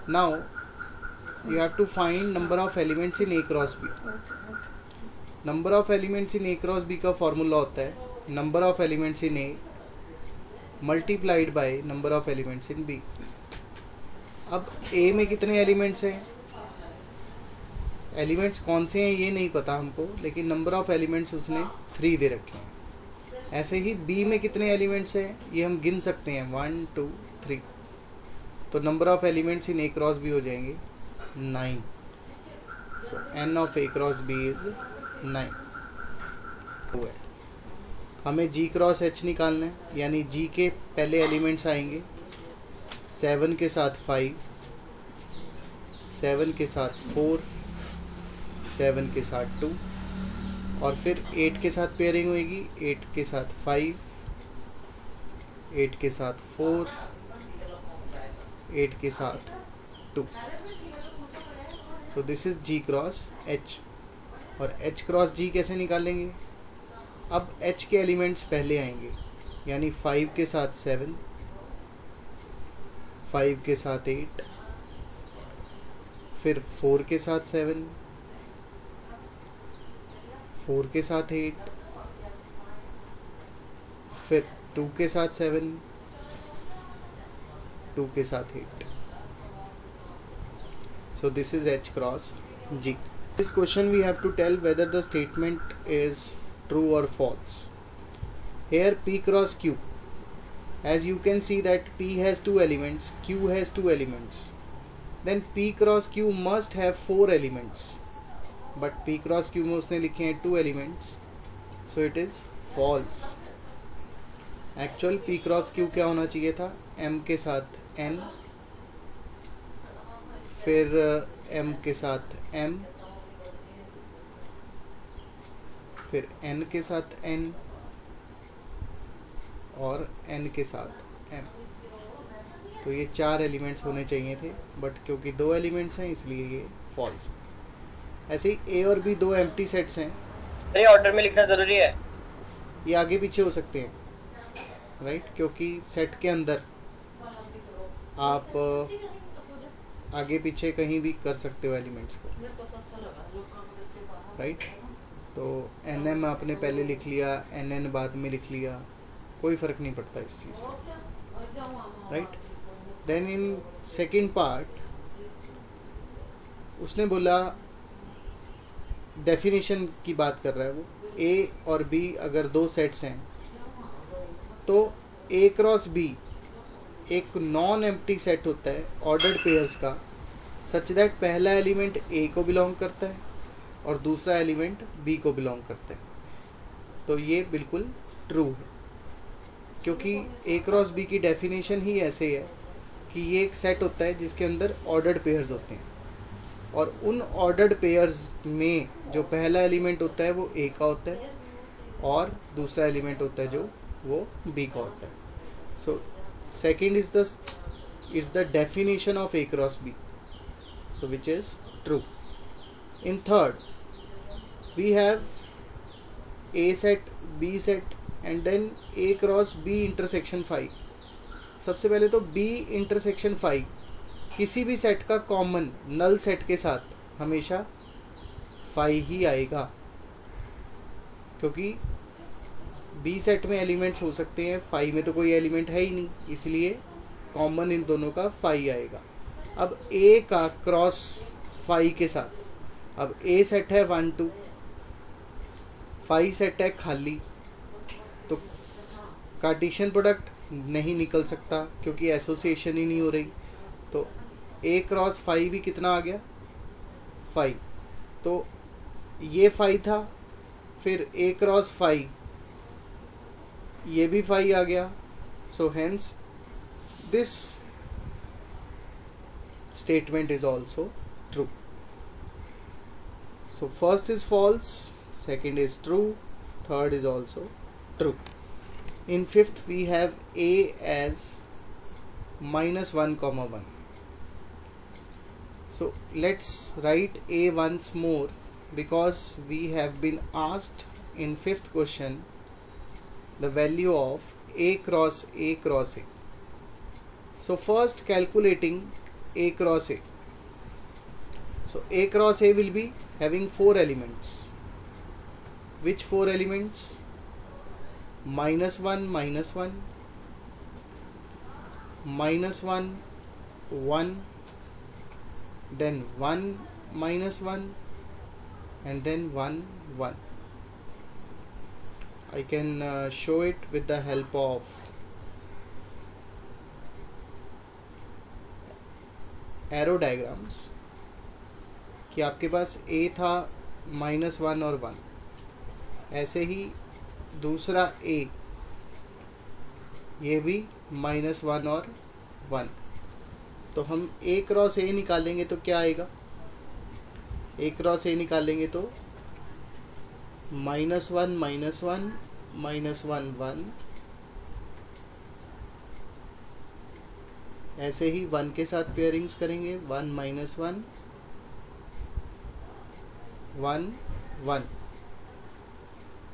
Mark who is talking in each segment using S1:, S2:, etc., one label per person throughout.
S1: Now you have to find number of elements in A cross B. Number of elements in A cross B का formula होता है number of elements in A multiplied by number of elements in B. अब A में कितने elements हैं, elements कौन से हैं ये नहीं पता हमको, लेकिन नंबर ऑफ एलिमेंट्स उसने 3 दे रखे हैं. ऐसे ही बी में कितने एलिमेंट्स हैं ये हम गिन सकते हैं 1 2 3. तो number of elements in A cross B हो जाएंगे 9. So n of A cross B is 9. हमें जी क्रॉस एच निकालना है, यानी जी के पहले एलिमेंट्स आएंगे 7 के साथ 5, 7 के साथ 4, 7 के साथ 2, और फिर 8 के साथ पेयरिंग होगी 8 के साथ 5, 8 के साथ 4, 8 के साथ 2. So this is G cross H. और एच क्रॉस जी कैसे निकालेंगे, अब एच के एलिमेंट्स पहले आएंगे, यानी 5 के साथ 7, 5 के साथ 8, फिर 4 के साथ 7, 4 के साथ 8, फिर 2 के साथ 7, 2 के साथ 8. So this is H cross G. This question we have to tell whether the statement is true or false. Here P cross Q. As you can see that P has 2 elements, Q has 2 elements. Then P cross Q must have 4 elements. But P cross Q में उसने लिखे हैं 2 elements. So it is false. Actual P cross Q क्या होना चाहिए था, M के साथ N, फिर M के साथ M, फिर N के साथ N, और N के साथ M. तो ये 4 एलिमेंट्स होने चाहिए थे, बट क्योंकि 2 एलिमेंट्स हैं इसलिए ये फॉल्स. ऐसे ही A और B 2 एम्प्टी सेट्स हैं.
S2: ये ऑर्डर में लिखना ज़रूरी है,
S1: ये आगे पीछे हो सकते हैं, राइट, क्योंकि सेट के अंदर आप आगे पीछे कहीं भी कर सकते हो एलिमेंट्स को, राइट. तो एन एम आपने पहले लिख लिया, एन एन बाद में लिख लिया, कोई फ़र्क नहीं पड़ता इस चीज़ से, right. Then in second part उसने बोला, डेफिनेशन की बात कर रहा है वो, ए और बी अगर 2 सेट्स हैं तो ए क्रॉस बी एक नॉन एम्प्टी सेट होता है ऑर्डर्ड पेयर्स का, सच दैट पहला एलिमेंट ए को बिलोंग करता है और दूसरा एलिमेंट बी को बिलोंग करता है. तो ये बिल्कुल ट्रू है, क्योंकि ए क्रॉस बी की डेफिनेशन ही ऐसे है कि ये एक सेट होता है जिसके अंदर ऑर्डर्ड पेयर्स होते हैं, और उन ऑर्डर्ड पेयर्स में जो पहला एलिमेंट होता है वो ए का होता है और दूसरा एलिमेंट होता है जो वो बी का होता है. सो second is the definition of A cross B, so which is true. In third we have A set, B set, and then A cross B intersection phi. सबसे पहले तो B intersection phi किसी भी set का common null set के साथ हमेशा phi ही आएगा, क्योंकि बी सेट में एलिमेंट्स हो सकते हैं, फाई में तो कोई एलिमेंट है ही नहीं, इसलिए कॉमन इन दोनों का फाई आएगा. अब ए का क्रॉस फाई के साथ, अब ए सेट है 1 2, फाई सेट है खाली, तो कार्टेशियन प्रोडक्ट नहीं निकल सकता क्योंकि एसोसिएशन ही नहीं हो रही. तो ए क्रॉस फाई भी कितना आ गया 5, तो ये फाई था, फिर ए क्रॉस फाई ये भी फाई आ गया. So hence this statement is also true. So first is false, second is true, third is also true. In fifth we have a as -1, 1. So let's write A once more, because we have been asked in 5th question the value of A cross A cross A. So first calculating A cross A. So A cross A will be having 4 elements. Which 4 elements? -1, -1, -1, 1, then 1, -1, and then 1, 1. I can show it with the help of arrow diagrams कि आपके पास A था -1 और 1, ऐसे ही दूसरा A ये भी -1 और 1. तो हम A क्रॉस A निकालेंगे तो क्या आएगा? A क्रॉस A निकालेंगे तो -1, -1, -1, 1, ऐसे ही 1 के साथ पेयरिंग्स करेंगे, 1, -1, 1, 1.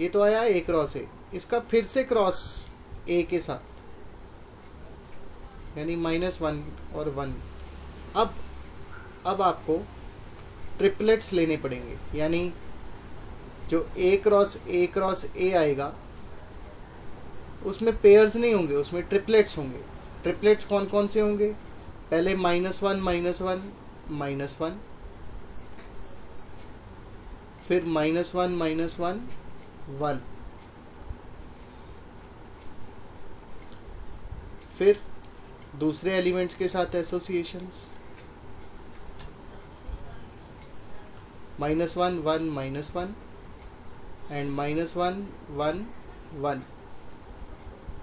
S1: ये तो आया A क्रॉस A. इसका फिर से क्रॉस A के साथ, यानी -1 और 1. अब आपको ट्रिपलेट्स लेने पड़ेंगे, यानी जो A क्रॉस A आएगा उसमें पेयर्स नहीं होंगे, उसमें ट्रिपलेट्स होंगे. ट्रिपलेट्स कौन कौन से होंगे? पहले -1, -1, -1, फिर -1, -1, 1, फिर दूसरे एलिमेंट्स के साथ एसोसिएशंस, -1, 1, -1 एंड -1, 1, 1.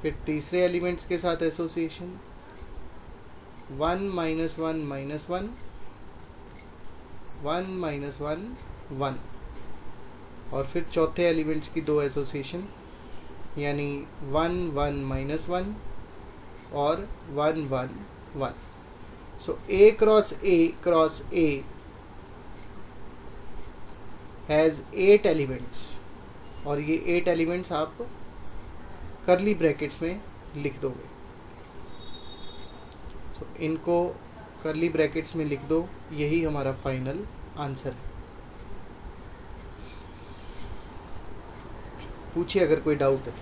S1: फिर तीसरे एलिमेंट्स के साथ एसोसिएशन, 1, -1, -1, 1, -1, 1. और फिर चौथे एलिमेंट्स की 2 एसोसिएशन, यानी 1, 1, -1 और 1, 1, 1. सो A cross A has 8 elements, और ये 8 एलिमेंट्स आप करली ब्रैकेट्स में लिख दोगे. तो इनको करली ब्रैकेट्स में लिख दो, यही हमारा फाइनल आंसर है. पूछिए अगर कोई डाउट है.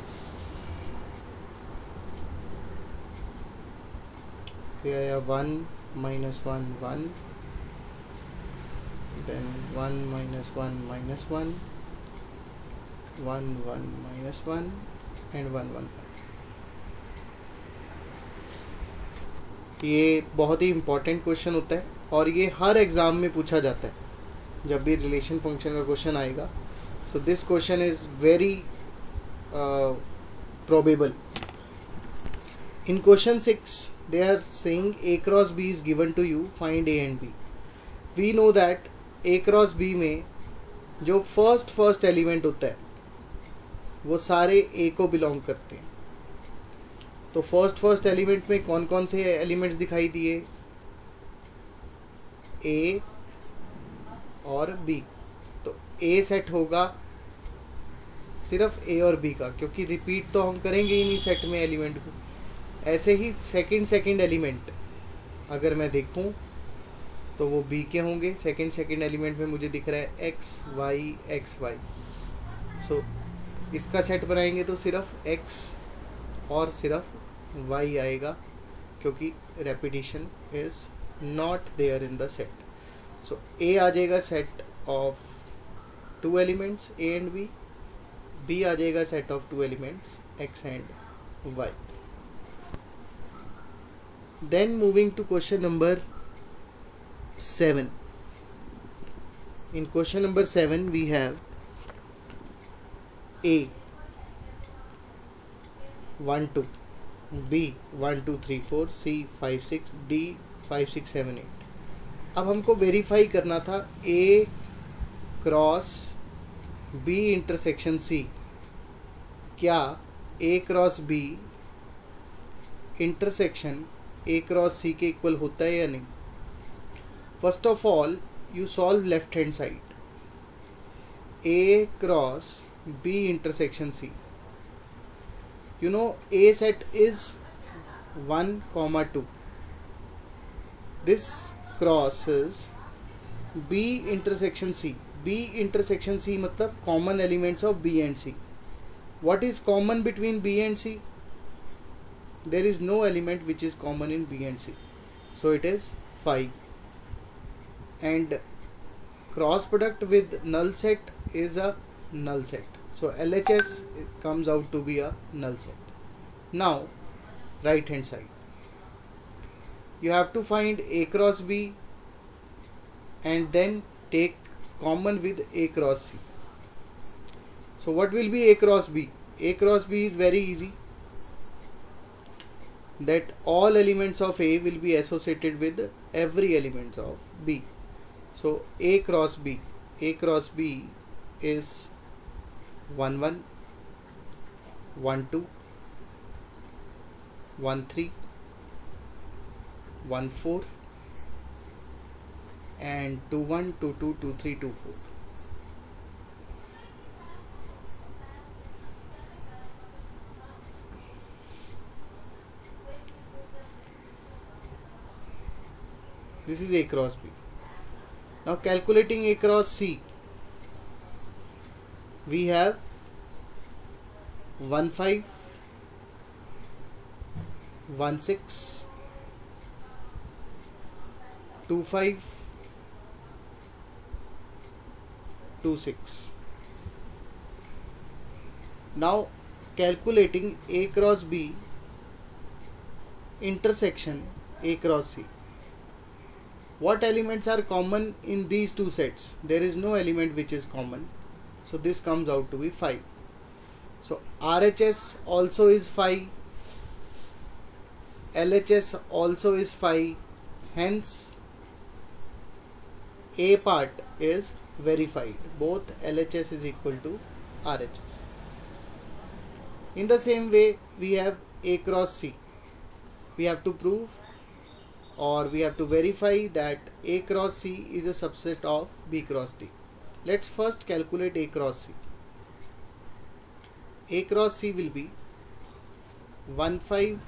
S1: तो आया 1, -1, 1, then 1, -1, -1, 1, 1, -1 एंड 1, 1. ये बहुत ही इम्पोर्टेंट क्वेश्चन होता है और ये हर एग्ज़ाम में पूछा जाता है जब भी रिलेशन फंक्शन का क्वेश्चन आएगा. So this question is very probable. In question 6 they are saying A cross B is given to you, find A and B. We know that A cross B में जो first element होता है वो सारे A को belong करते हैं. तो फर्स्ट एलिमेंट में कौन कौन से एलिमेंट्स दिखाई दिए? A और B. तो A सेट होगा सिर्फ A और B का, क्योंकि रिपीट तो हम करेंगे ही नहीं सेट में एलिमेंट को. ऐसे ही सेकंड एलिमेंट अगर मैं देखूं तो वो B के होंगे. सेकंड एलिमेंट में मुझे दिख रहा है x y. सो इसका सेट बनाएंगे तो सिर्फ x और सिर्फ y आएगा, क्योंकि repetition is not there in the set. So A आ जाएगा set of 2 elements A and B. B आ जाएगा set of 2 elements x and y. Then moving to question number 7. In question number 7 we have A 1 2, B 1 2 3 4, C 5 6, D 5 6 7 8. अब हमको verify करना था A cross B intersection C, क्या A cross B intersection A cross C के equal होता है या नहीं. First of all you solve left hand side. A cross B intersection C. You know A set is 1, 2. this crosses B intersection C. B intersection C मतलब common elements of B and C. What is common between B and C? There is no element which is common in B and C, so it is 5. And cross product with null set is a null set, so LHS comes out to be a null set. Now right hand side, you have to find A cross B and then take common with A cross C. So what will be A cross B? A cross B is very easy, that all elements of A will be associated with every element of B. So A cross B is 1 1, 1 2, 1 3, 1 4 and 2 1, 2 2, 2 3, 2 4. This is A cross B. Now calculating A cross C, we have 1 5, 1 6, 2 5, 2 6. Now calculating A cross B intersection A cross C. What elements are common in these two sets? There is no element which is common, so this comes out to be 5. So RHS also is 5, LHS also is 5, hence A part is verified. Both LHS is equal to RHS. In the same way, we have A cross C. We have to prove, or we have to verify, that A cross C is a subset of B cross D. Let's first calculate A cross C. A cross C will be 1 5,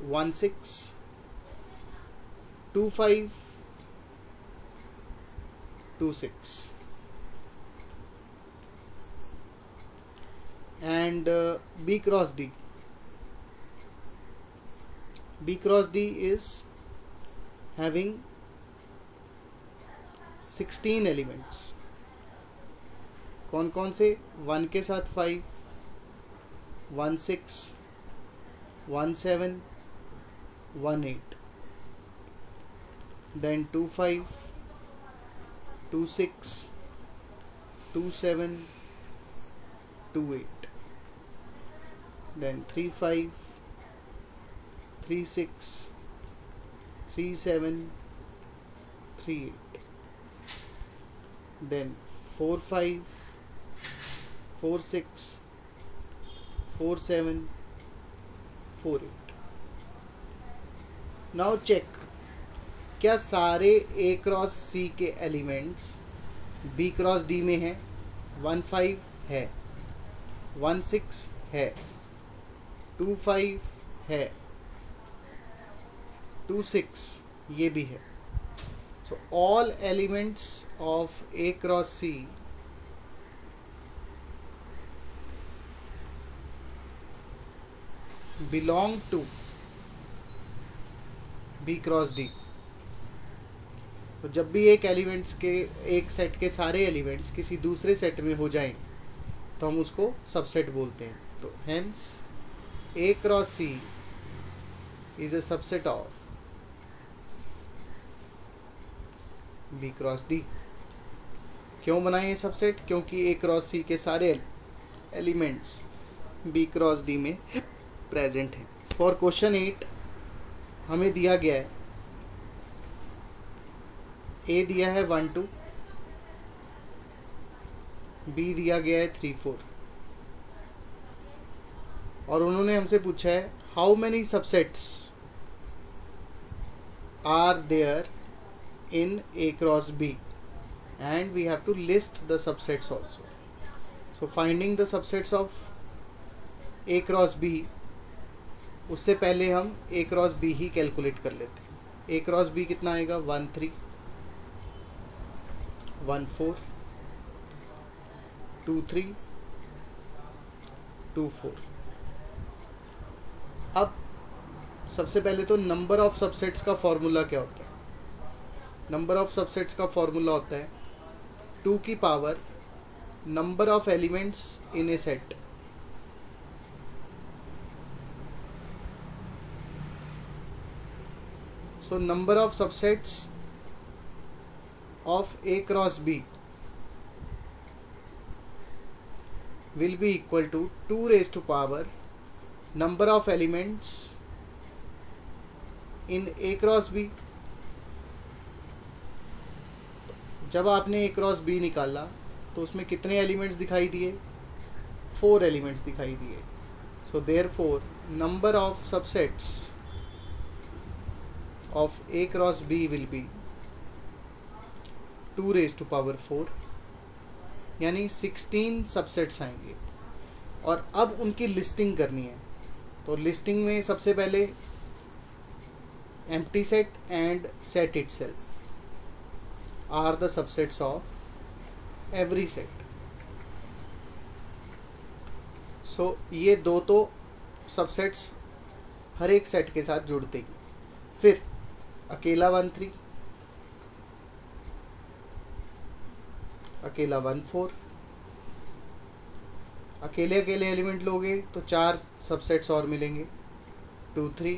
S1: 1 6, 2 5, 2 6. And B cross D. B cross D is having 16 elements. कौन कौन से? 1 के साथ 5, 1 6, 1 7, 1 8, then 2 5, 2 6, 2 7, 2 8, then 3 5, 3 6, 3 7, 3 8, then 4 5, 4 6, 4 7, 4 8. Now check, क्या सारे A cross C के elements B cross D में हैं? 1 5 है, 1 6 है, 2 5 है, 2 6 ये भी है. So all elements of A cross C belong to B cross D. तो जब भी एक एलिमेंट्स के, एक सेट के सारे एलिमेंट्स किसी दूसरे सेट में हो जाएं तो हम उसको सबसेट बोलते हैं. तो hence A cross C is a subset of B cross D. क्यों बनाए ये सबसेट? क्योंकि A cross C के सारे एलिमेंट्स B cross D में प्रेजेंट हैं. फॉर क्वेश्चन 8 हमें दिया गया है, A दिया है 1 2, B दिया गया है 3 4, और उन्होंने हमसे पूछा है how many subsets are there in A cross B, and we have to list the subsets also. So finding the subsets of A cross B, उससे पहले हम A cross B he calculate कर लेते हैं. ए क्रॉस बी कितना आएगा 1 3 1 4 2 3 2 4। अब सबसे पहले तो नंबर ऑफ सबसेट्स का फॉर्मूला क्या होता है? नंबर ऑफ सबसेट्स का फॉर्मूला होता है 2 की power number of elements in A set. So number of subsets of A cross B will be equal to 2 raised to power number of elements in A cross B। जब आपने A cross B निकाला तो उसमें कितने elements दिखाई दिए? 4 elements दिखाई दिए। So therefore number of subsets of A cross B will be 2 raised to power 4, यानी 16 सबसेट्स आएंगे। और अब उनकी लिस्टिंग करनी है। तो लिस्टिंग में सबसे पहले empty set and set itself are the subsets of every set। so ये दो तो सबसेट्स हर एक सेट के साथ जुड़ते हैं। फिर अकेला 1 3, अकेला 1 4, अकेले अकेले एलिमेंट लोगे तो 4 सबसेट्स और मिलेंगे 2 3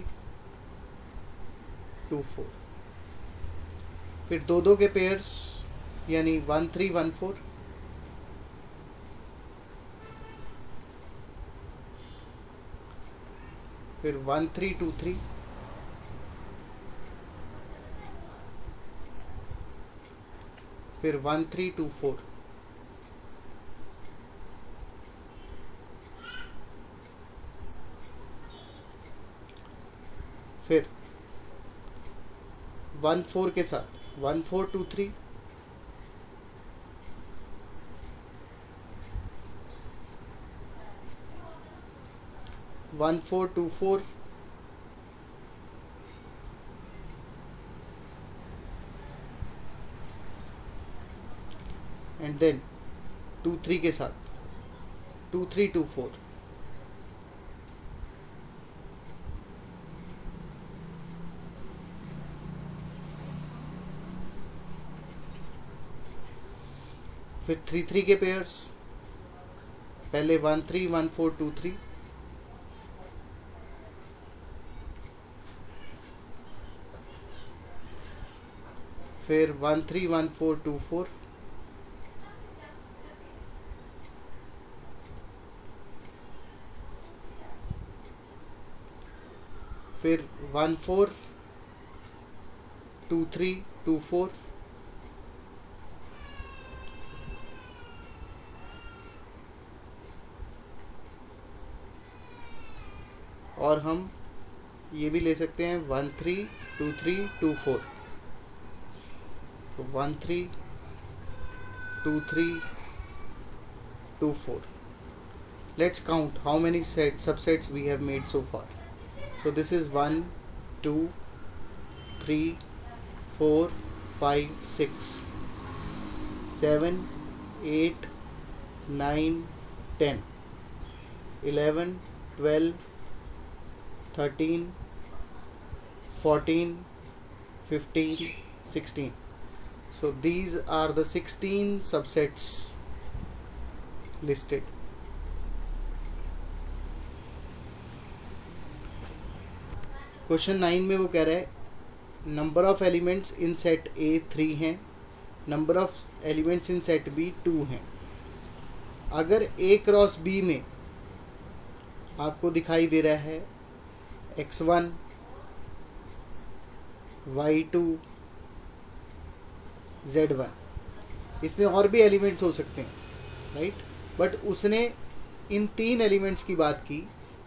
S1: 2 4। फिर दो दो के पेयर्स यानी 1 3 1 4, फिर 1 3 2 3, फिर 1 3 2 4, फिर 1 4 के साथ 1 4 2 3, वन 4 2 4, एंड देन 2 3 के साथ 2 3 2 4। फिर 3 3 के पेयर्स, पहले 1 3 1 4 2 3, फिर 1 3 1 4 2 4, फिर 1 4 2 3 2 4, और हम ये भी ले सकते हैं 1 3 2 3 2 4। तो 1 3 2 3 2 4। Let's count how many subsets we have made so far. So this is 1 2 3 4 5 6 7 8 9 10 11 12 13 14 15 16। So these are the 16 subsets listed। Question 9 में वो कह रहा है number of elements in set A 3 हैं, number of elements in set B 2 हैं। अगर ए cross B में आपको दिखाई दे रहा है x1 y2 z1, इसमें और भी एलिमेंट्स हो सकते हैं राइट, बट उसने इन 3 एलिमेंट्स की बात की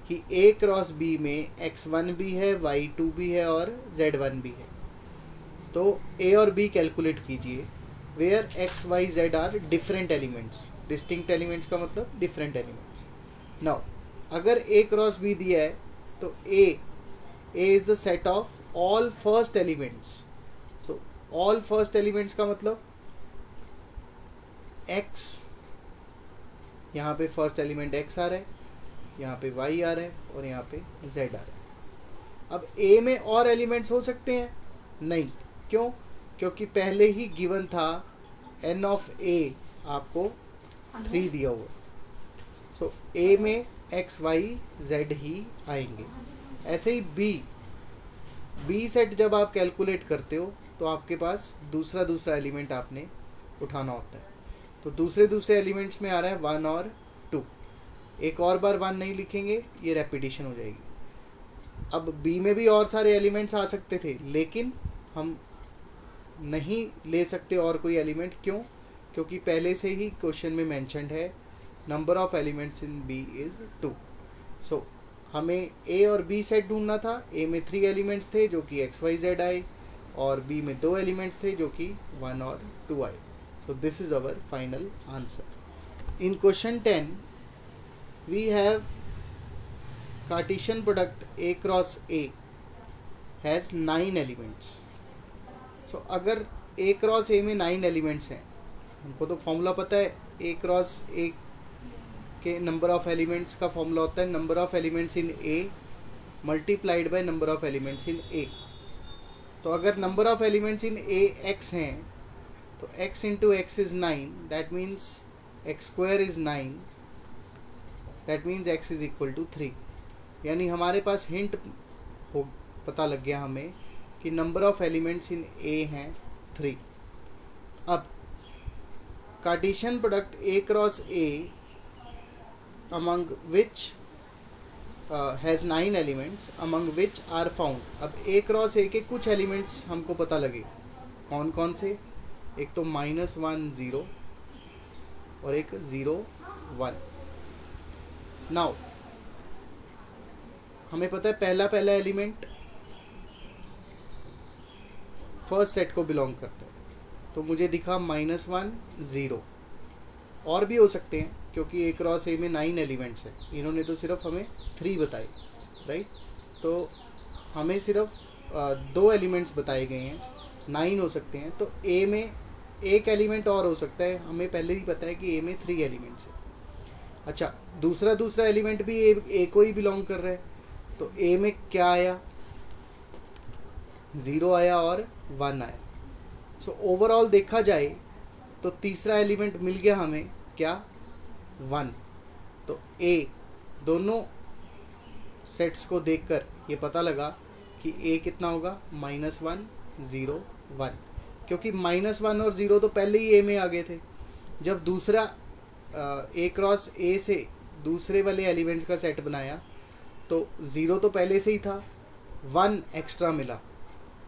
S1: कि a क्रॉस b में x1 भी है y2 भी है और z1 भी है। तो a और b कैलकुलेट कीजिए where x y z are different elements. Distinct elements का मतलब डिफरेंट एलिमेंट्स। नाउ अगर a क्रॉस b दिया है तो a A is the set of all first elements. So all first elements का मतलब x, यहाँ पे फर्स्ट एलिमेंट x आ रहा है, यहाँ पे y आ रहा है और यहाँ पे z आ रहा है. अब A में और एलिमेंट्स हो सकते हैं? नहीं. क्यों? क्योंकि पहले ही गिवन था n ऑफ A आपको 3 दिया हुआ. सो A में x y z ही आएंगे. ऐसे ही B सेट जब आप कैलकुलेट करते हो तो आपके पास दूसरा एलिमेंट आपने उठाना होता है. तो दूसरे एलिमेंट्स में आ रहा है 1 और 2. एक और बार 1 नहीं लिखेंगे, ये रेपिटेशन हो जाएगी. अब B में भी और सारे एलिमेंट्स आ सकते थे, लेकिन हम नहीं ले सकते और कोई एलिमेंट. क्यों? क्योंकि पहले से ही क्वेश्चन में मेंशन्ड है number of elements in B is 2. सो हमें A और B सेट ढूंढना था. A में 3 एलिमेंट्स थे जो कि x y z आए, और B में 2 एलिमेंट्स थे जो कि 1 और 2 आए. So this is our final answer. In question 10 we have Cartesian product A cross A has 9 elements. So अगर A क्रॉस A में 9 एलिमेंट्स हैं, हमको तो फॉर्मूला पता है. A क्रॉस A के नंबर ऑफ एलिमेंट्स का फॉर्मूला होता है number of elements in A multiplied by number of elements in A. तो अगर number of elements in A x हैं, तो x into X is 9. That means X square is 9. That means x is equal to 3. यानी हमारे पास hint हो पता लग गया हमें कि number of elements in A हैं 3. अब Cartesian product A cross A among which has 9 elements among which are found. अब A क्रॉस A के कुछ एलिमेंट्स हमको पता लगे. कौन कौन से? एक तो -1 0 और एक 0 1. नाउ हमें पता है पहला एलिमेंट फर्स्ट सेट को बिलोंग करता है. तो मुझे दिखा -1 0. और भी हो सकते हैं क्योंकि A क्रॉस A में 9 एलिमेंट्स हैं. इन्होंने तो सिर्फ हमें 3 बताए, राइट. तो हमें सिर्फ 2 एलिमेंट्स बताए गए हैं, 9 हो सकते हैं. तो A में एक एलिमेंट और हो सकता है. हमें पहले ही पता है कि A में 3 एलिमेंट्स हैं. अच्छा, दूसरा एलिमेंट भी A को ही बिलोंग कर रहा है. तो A में क्या आया? 0 आया और 1 आया. सो ओवरऑल देखा जाए तो तीसरा एलिमेंट मिल गया हमें, क्या? 1. तो A दोनों सेट्स को देखकर ये पता लगा कि A कितना होगा? -1 0 1. क्योंकि -1 और 0 तो पहले ही A में आ गए थे. जब दूसरा A क्रॉस A से दूसरे वाले एलिमेंट्स का सेट बनाया तो 0 तो पहले से ही था, 1 एक्स्ट्रा मिला.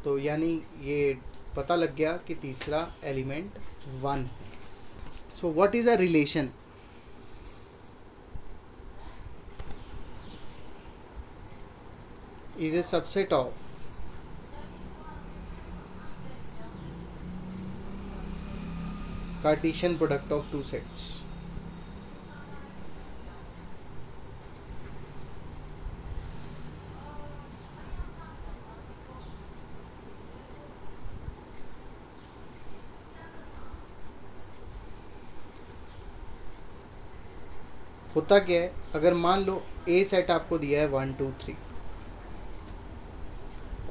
S1: तो यानी ये पता लग गया कि तीसरा एलिमेंट 1 है. So what is a relation? is a subset of Cartesian product of two sets. होता क्या है, अगर मान लो A सेट आपको दिया है 1 2 3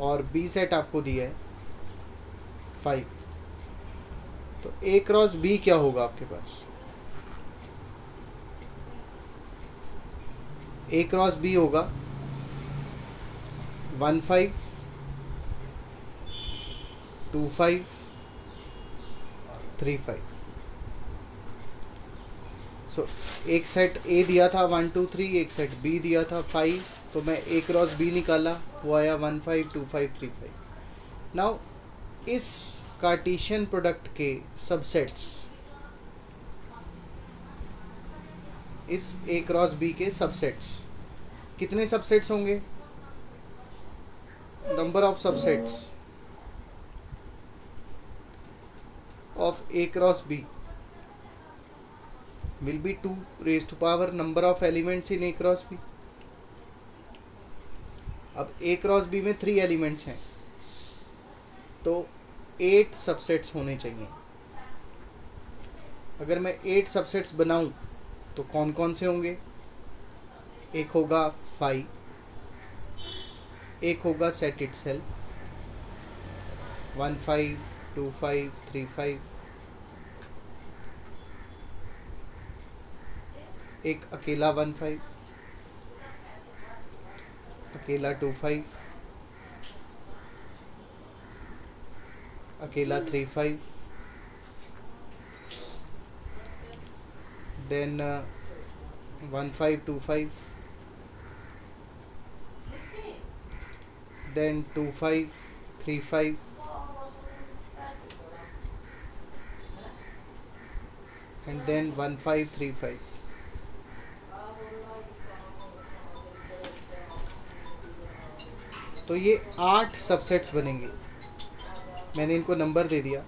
S1: और B सेट आपको दिया है 5, तो A क्रॉस B क्या होगा आपके पास? A क्रॉस B होगा 1 5 2 5 3 5. सो एक सेट A दिया था 1 2 3, एक सेट B दिया था 5, तो मैं A क्रॉस B निकाला, वो आया 1 5 2 5 3 5. नाउ इस कार्टेशियन प्रोडक्ट के सबसेट्स, इस A क्रॉस B के सबसेट्स, कितने सबसेट्स होंगे? Number of subsets of A cross B will be 2 raised to power number of elements in A cross B. अब ए क्रॉस बी में 3 एलिमेंट्स हैं तो 8 सबसेट्स होने चाहिए। अगर मैं 8 सबसेट्स बनाऊं तो कौन कौन से होंगे? एक होगा 5, एक होगा सेट इटसेल्फ 1 5 2 5 3 5, एक अकेला 1 5, अकेला 2 5, अकेला 3 5, देन 1 5 2 5, then 2 5 3 5, and then 1 5 3 5. तो ये 8 सबसेट्स बनेंगे। मैंने इनको नंबर दे दिया।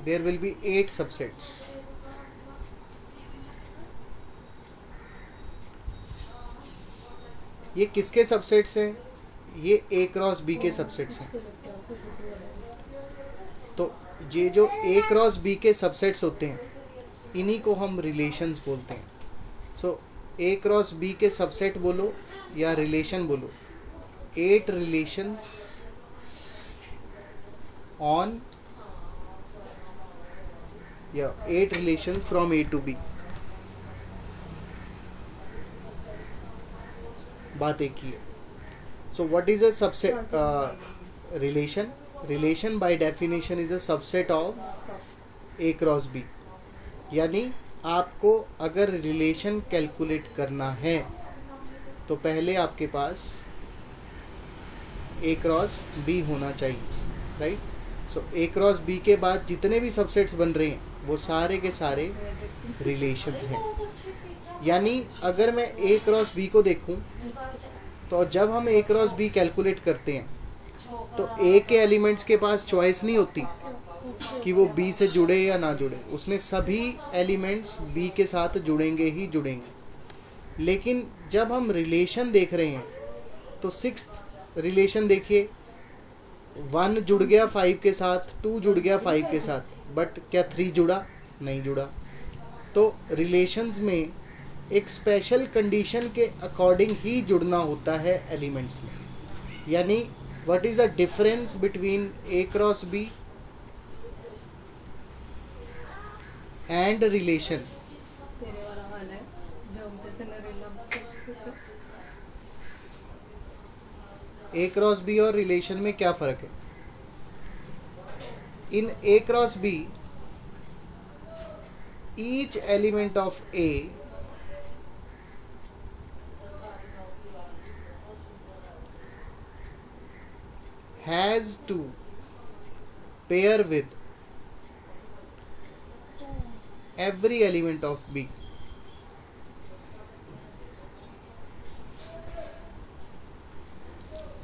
S1: There will be 8 subsets. ये किसके सबसेट्स हैं? ये ए क्रॉस बी के सबसेट्स हैं। तो ये जो ए क्रॉस बी के सबसेट्स होते हैं इन्हीं को हम रिलेशंस बोलते हैं। सो ए क्रॉस बी के सबसेट बोलो या रिलेशन बोलो, 8 रिलेशंस ऑन या 8 relations from A to B. बात एक ही है। So what is a subset relation? Relation by definition is a subset of A cross B. यानी आपको अगर रिलेशन कैलकुलेट करना है तो पहले आपके पास A क्रॉस B होना चाहिए, right? So A cross B के बाद जितने भी सबसेट्स बन रहे हैं वो सारे के सारे रिलेशंस हैं। यानी अगर मैं A क्रॉस B को देखूं तो जब हम A क्रॉस B कैलकुलेट करते हैं तो A के एलिमेंट्स के पास चॉइस नहीं होती कि वो B से जुड़े या ना जुड़े, उसमें सभी एलिमेंट्स B के साथ जुड़ेंगे ही जुड़ेंगे। लेकिन जब हम रिलेशन देख रहे हैं तो 6th रिलेशन देखिए, 1 जुड़ गया 5 के साथ, 2 जुड़ गया 5 के साथ, बट क्या 3 जुड़ा? नहीं जुड़ा। तो रिलेशंस में एक स्पेशल कंडीशन के अकॉर्डिंग ही जुड़ना होता है एलिमेंट्स में। यानी what is the difference between A cross B and relation? A cross B और रिलेशन में क्या फर्क है? In A cross B each element of A has to pair with every element of B.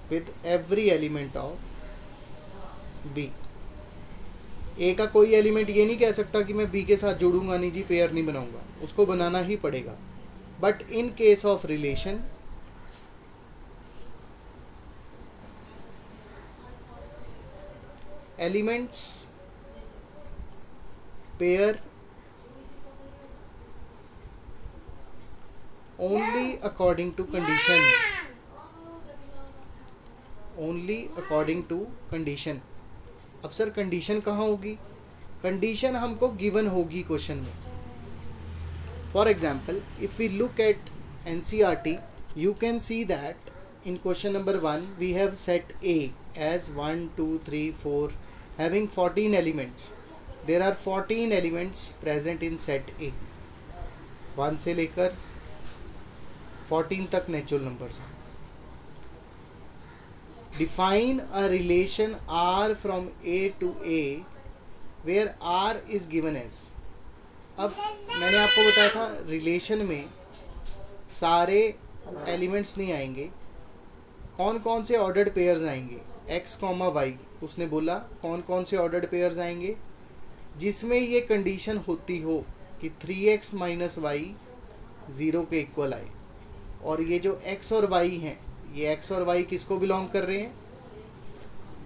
S1: With every element of B. A का कोई element ये नहीं कह सकता कि मैं B के साथ जुड़ूंगा नहीं जी, पेयर नहीं बनाऊंगा, उसको बनाना ही पड़ेगा। But in case of relation elements pair only according to condition, only according to condition। अब सर कंडीशन कहाँ होगी? कंडीशन हमको गिवन होगी क्वेश्चन में। For example if we look at NCERT you can see that in question number 1 we have set A as 1 2 3 4 having 14 elements. There are 14 elements present in set A. 1 से लेकर 14 तक natural numbers हैं। Define a relation R from A to A where R is given as। अब मैंने आपको बताया था relation में सारे एलिमेंट्स नहीं आएंगे, कौन कौन से ऑर्डर्ड पेयर्स आएंगे? x, y। उसने बोला कौन कौन से ऑर्डर्ड पेयर्स आएंगे जिसमें ये कंडीशन होती हो कि 3x - y 0 के इक्वल आए, और ये जो x और y हैं ये एक्स और वाई किसको बिलोंग कर रहे हैं,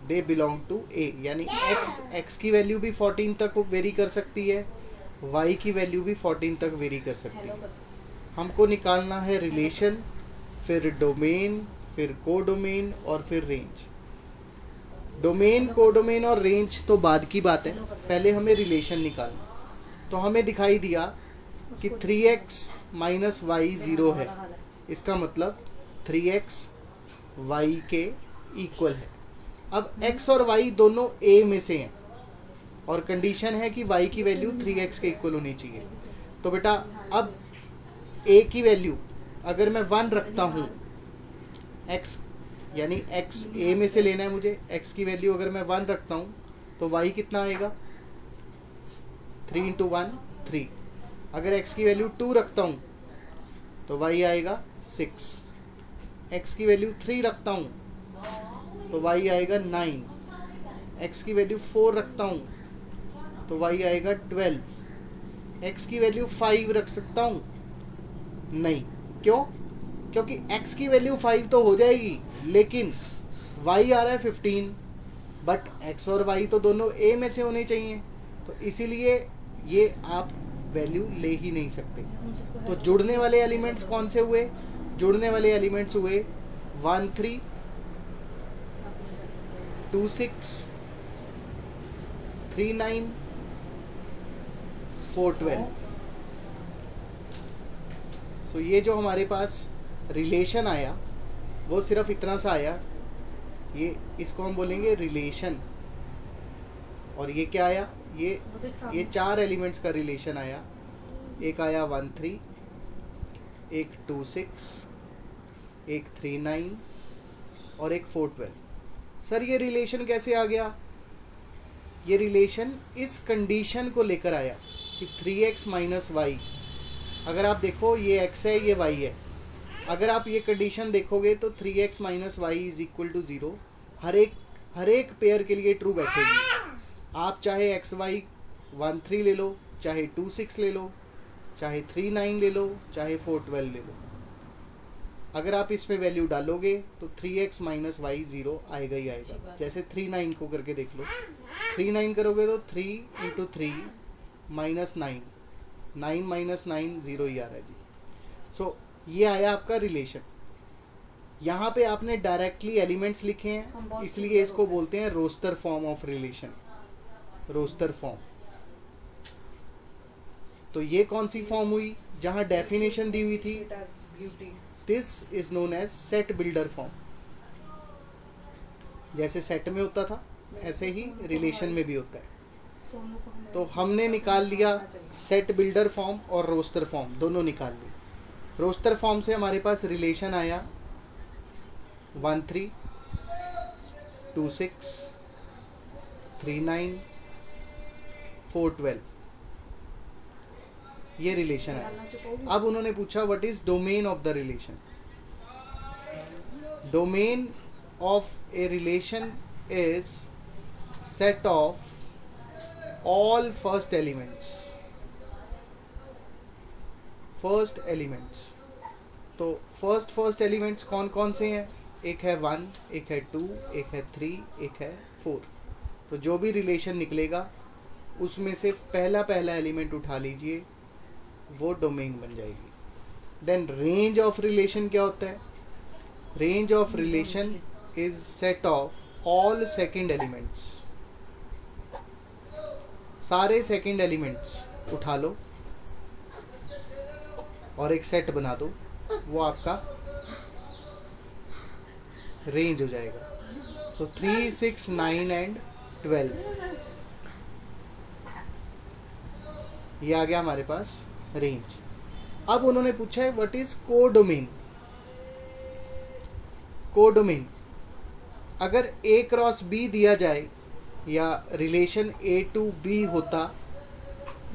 S1: दे बिलोंग टू ए, यानी एक्स की वैल्यू भी 14 तक वेरी कर सकती है, वाई की वैल्यू भी 14 तक वेरी कर सकती है। हमको निकालना है रिलेशन, फिर डोमेन, फिर कोडोमेन और फिर रेंज। डोमेन, कोडोमेन और रेंज तो बाद की बात है, पहले हमें रिलेशन निकालना। तो हमें दिखाई दिया कि 3x माइनस वाई 0 है, इसका मतलब 3x y के इक्वल है। अब x और y दोनों a में से हैं और कंडीशन है कि y की वैल्यू 3x के इक्वल होनी चाहिए। तो बेटा अब a की वैल्यू अगर मैं 1 रखता हूँ, x यानी x a में से लेना है मुझे, x की वैल्यू अगर मैं 1 रखता हूँ तो y कितना आएगा, 3 इंटू 1 3। अगर x की वैल्यू 2 रखता हूँ तो y आएगा 6। x की वैल्यू 3 रखता हूँ तो y आएगा 9। x की वैल्यू 4 रखता हूँ तो y आएगा 12। x की वैल्यू 5 रख सकता हूँ, नहीं, क्यों, क्योंकि x की वैल्यू 5 तो हो जाएगी लेकिन y आ रहा है 15, बट x और y तो दोनों a में से होने चाहिए, तो इसीलिए ये आप वैल्यू ले ही नहीं सकते। तो जुड़ने वाले एलिमेंट्स कौन से हुए, जुड़ने वाले एलिमेंट्स हुए 1 3 2 6 3 9 4 12। तो ये जो हमारे पास रिलेशन आया वो सिर्फ इतना सा आया, ये इसको हम बोलेंगे रिलेशन। और ये क्या आया, ये 4 एलिमेंट्स का रिलेशन आया। एक आया 1 3, एक 2 6, एक 3 9 और एक 4 12। सर ये रिलेशन कैसे आ गया, ये रिलेशन इस कंडीशन को लेकर आया कि 3x माइनस वाई। अगर आप देखो ये x है ये y है, अगर आप ये कंडीशन देखोगे तो 3x minus Y is equal to 0 हर एक पेयर के लिए ट्रू बैठेगी। आप चाहे एक्स वाई 1 3 ले लो, चाहे 2 6 ले लो, चाहे 3 9 ले लो, चाहे 4 12 ले लो, अगर आप इसमें वैल्यू डालोगे तो 3x माइनस वाई 0 आएगा ही आएगा। जैसे 3 9 को करके देख लो, 3 9 करोगे तो 3 इंटू 3 माइनस 9, 9 माइनस 9 0 ही आ रहा है जी। सो ये आया आपका रिलेशन। यहाँ पे आपने डायरेक्टली एलिमेंट्स लिखे हैं इसलिए इसको बोलते हैं roster form of relation, roster form. तो ये कौन सी फॉर्म हुई, जहाँ डेफिनेशन दी हुई थी, this is known as set builder form. जैसे सेट में होता था ऐसे ही रिलेशन में भी होता है। तो हमने निकाल लिया सेट बिल्डर फॉर्म और रोस्टर फॉर्म, दोनों निकाल लिए। रोस्टर फॉर्म से हमारे पास रिलेशन आया 1 3 2 6 3 9 4 12, ये रिलेशन है। अब उन्होंने पूछा what is domain of the relation. Domain of a relation is set of all first elements. First elements, तो फर्स्ट एलिमेंट्स कौन कौन से हैं, एक है 1, एक है 2, एक है 3, एक है 4। तो जो भी रिलेशन निकलेगा उसमें से पहला एलिमेंट उठा लीजिए, वो डोमेन बन जाएगी। देन रेंज ऑफ रिलेशन क्या होता है, range of relation is set of all second elements. सारे सेकंड एलिमेंट्स उठा लो और एक सेट बना दो, वो आपका रेंज हो जाएगा। तो 3 6 9 एंड 12 ये आ गया हमारे पास रेंज। अब उन्होंने पूछा है व्हाट इज कोडोमेन। कोडोमेन, अगर A क्रॉस B दिया जाए या रिलेशन A टू B होता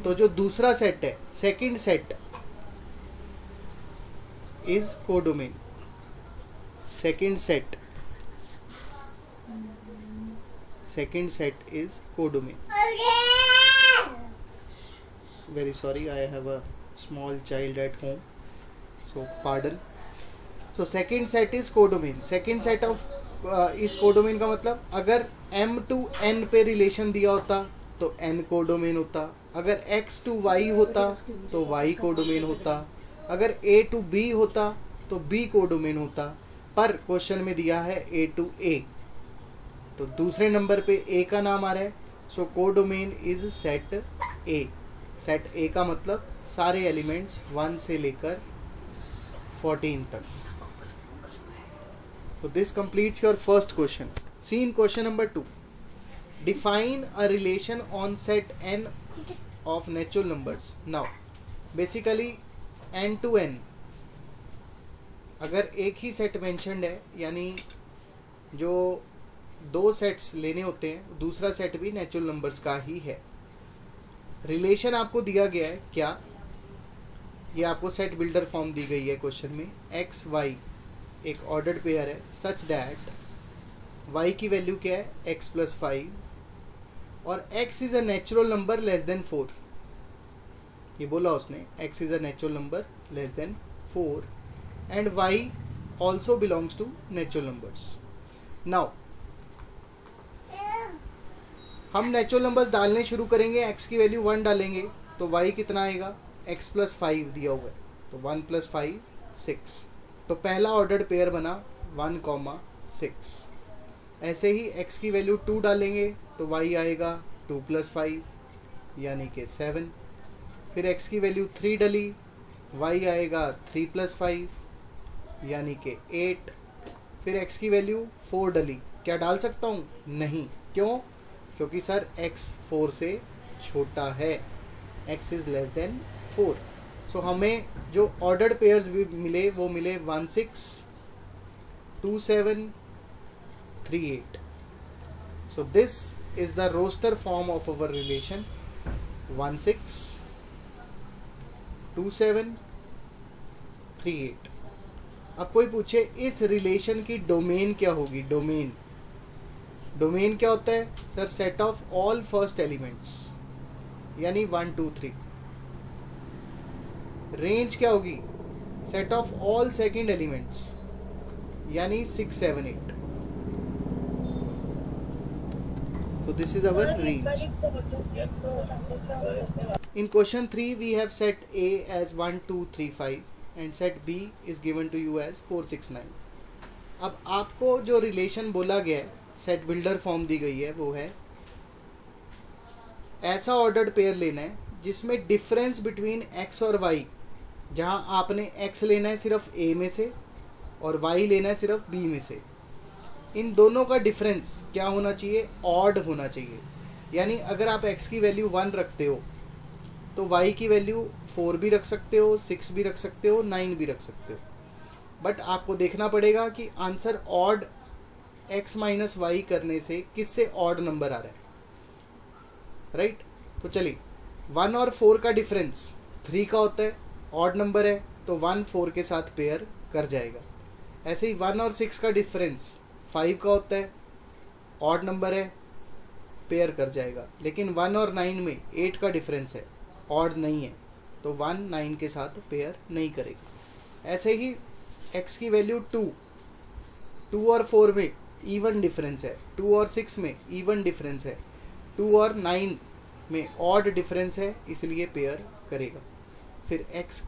S1: तो जो दूसरा सेट है, second set is codomain. Second set is codomain. Very sorry, I have a small child at home, so pardon. So second set is codomain. Second set of इस codomain का मतलब अगर m to n पे relation दिया होता तो n codomain होता, अगर x टू y होता तो y कोडोमेन होता, अगर a टू b होता तो b कोडोमेन होता. पर क्वेश्चन में दिया है a टू a, तो दूसरे नंबर पे a का नाम आ रहा है. So codomain is set a. Set a का मतलब सारे एलिमेंट्स 1 से लेकर 14 तक. So this completes your first question. See in question number 2. Define a relation on set n of natural numbers. Now, basically n to n अगर एक ही set mentioned है, यानी जो दो सेट्स लेने होते हैं दूसरा सेट भी नेचुरल नंबर्स का ही है. रिलेशन आपको दिया गया है क्या, ये आपको सेट बिल्डर फॉर्म दी गई है क्वेश्चन में. एक्स वाई एक ऑर्डर्ड पेयर है सच दैट y की वैल्यू क्या है x प्लस 5 और x is a natural number less than 4. ये बोला उसने x is a natural number less than 4 and y also belongs to natural numbers. Now हम नेचुरल नंबर्स डालने शुरू करेंगे. x की वैल्यू 1 डालेंगे तो y कितना आएगा, x प्लस 5 दिया हुआ है तो 1 प्लस 5 6. तो पहला ऑर्डर्ड पेयर बना 1,6. ऐसे ही x की वैल्यू 2 डालेंगे तो y आएगा 2 प्लस 5 यानी कि 7. फिर x की वैल्यू 3 डली, y आएगा 3 प्लस 5 यानी कि 8. फिर x की वैल्यू 4 डली. क्या डाल सकता हूँ? नहीं. क्यों? क्योंकि सर x 4 से छोटा है, x इज़ लेस देन 4. सो हमें जो ऑर्डर्ड पेयर्स भी मिले वो मिले 1 6 2 7 3 8. So this is the roster form of our relation 1 6 2 7 3 8. अब कोई पूछे इस रिलेशन की डोमेन क्या होगी. डोमेन क्या होता है sir? Set of all first elements यानी 1 2 3. रेंज क्या होगी? Set of all second elements यानी 6 7 8. So this is our range. In question 3 we have set A as 1 2 3 5 and set B is given to you as 4 6 9. अब आपको जो relation बोला गया है, सेट बिल्डर फॉर्म दी गई है, वो है ऐसा ऑर्डर्ड पेयर लेना है जिसमें डिफरेंस बिटवीन x और y, जहाँ आपने x लेना है सिर्फ a में से और y लेना है सिर्फ b में से, इन दोनों का डिफरेंस क्या होना चाहिए? ऑड होना चाहिए. यानी अगर आप x की वैल्यू 1 रखते हो तो y की वैल्यू 4 भी रख सकते हो, 6 भी रख सकते हो, 9 भी रख सकते हो. बट आपको देखना पड़ेगा कि answer odd x minus Y करने से किससे ऑड नंबर आ रहा है, राइट? तो चलिए 1 और 4 का डिफरेंस 3 का होता है, ऑड नंबर है तो 1 4 के साथ पेयर कर जाएगा. ऐसे ही 1 और 6 का डिफरेंस 5 का होता है, ऑड नंबर है, पेयर कर जाएगा. लेकिन 1 और 9 में 8 का डिफरेंस है, ऑड नहीं है, तो 1 9 के साथ पेयर नहीं करेगा. ऐसे ही x की वैल्यू 2 और 4 में इवन डिफरेंस है, 2 और 6 में इवन डिफरेंस है, 2 और 9 में ऑड डिफरेंस है, इसलिए पेयर करेगा. फिर x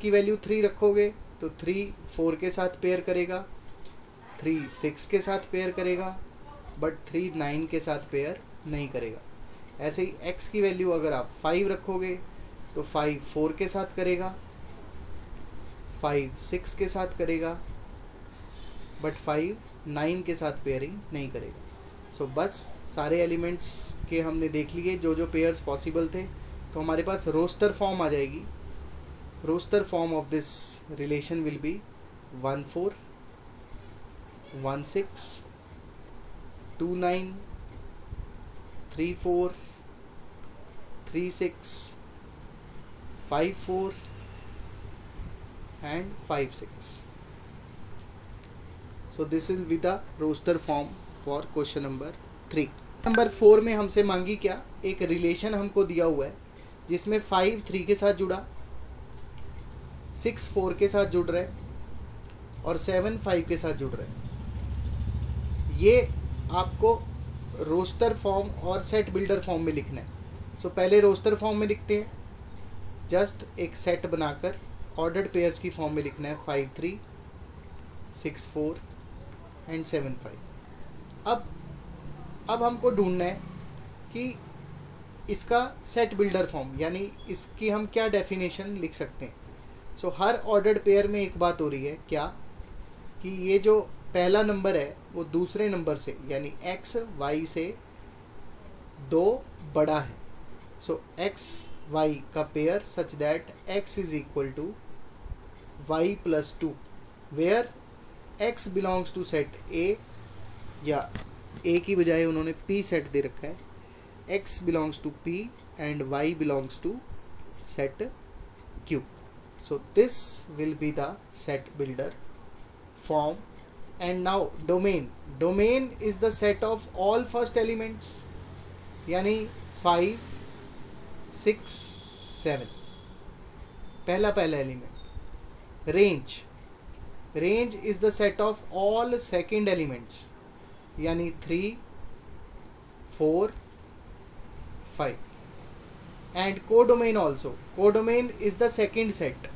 S1: की वैल्यू 3 रखोगे तो 3 4 के साथ पेयर करेगा, 3 6 के साथ पेयर करेगा, बट 3 9 के साथ पेयर नहीं करेगा. ऐसे ही x की वैल्यू अगर आप 5 रखोगे तो 5 4 के साथ करेगा, 5 6 के साथ करेगा, बट 5 9 के साथ पेयरिंग नहीं करेगा. सो बस सारे एलिमेंट्स के हमने देख लिए जो जो पेयर्स पॉसिबल थे. तो हमारे पास रोस्टर फॉर्म आ जाएगी. Roster form of this relation will be 1 4 1 6 2 9 3 4 3 6 5 4 and 5 6. So this will be the roster form for question number 3. Number 4 में हमसे मांगी क्या? एक रिलेशन हमको दिया हुआ है जिसमें 5 3 के साथ जुड़ा, 6 4 के साथ जुड़ रहा है, और 7 5 के साथ जुड़ रहा है। ये आपको रोस्टर फॉर्म और सेट बिल्डर फॉर्म में लिखना है। सो पहले रोस्टर फॉर्म में लिखते हैं, जस्ट एक सेट बनाकर ऑर्डर्ड पेयर्स की फॉर्म में लिखना है 5 3 6 4 एंड 7 5। अब हमको ढूंढना है कि इसका सेट बिल्डर फॉर्म, यानी इसकी हम क्या डेफिनेशन लिख सकते हैं। सो हर ऑर्डर्ड पेयर में एक बात हो रही है क्या, कि ये जो पहला नंबर है वो दूसरे नंबर से यानी x y से 2 बड़ा है। सो x y का pair such that x is equal to y plus 2, where x belongs to set A, या A की बजाय उन्होंने P सेट दे रखा है, x belongs to P and y belongs to set Q. So this will be the set builder form. And now domain is the set of all first elements, यानी 5 6 7 पहला element. Range is the set of all second elements, यानी 3 4 5 and codomain also. Codomain is the second set,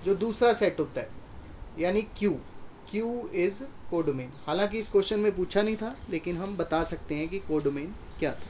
S1: जो दूसरा set होता है, यानी Q is codomain. हालांकि इस क्वेश्चन में पूछा नहीं था, लेकिन हम बता सकते हैं कि कोडोमेन क्या था।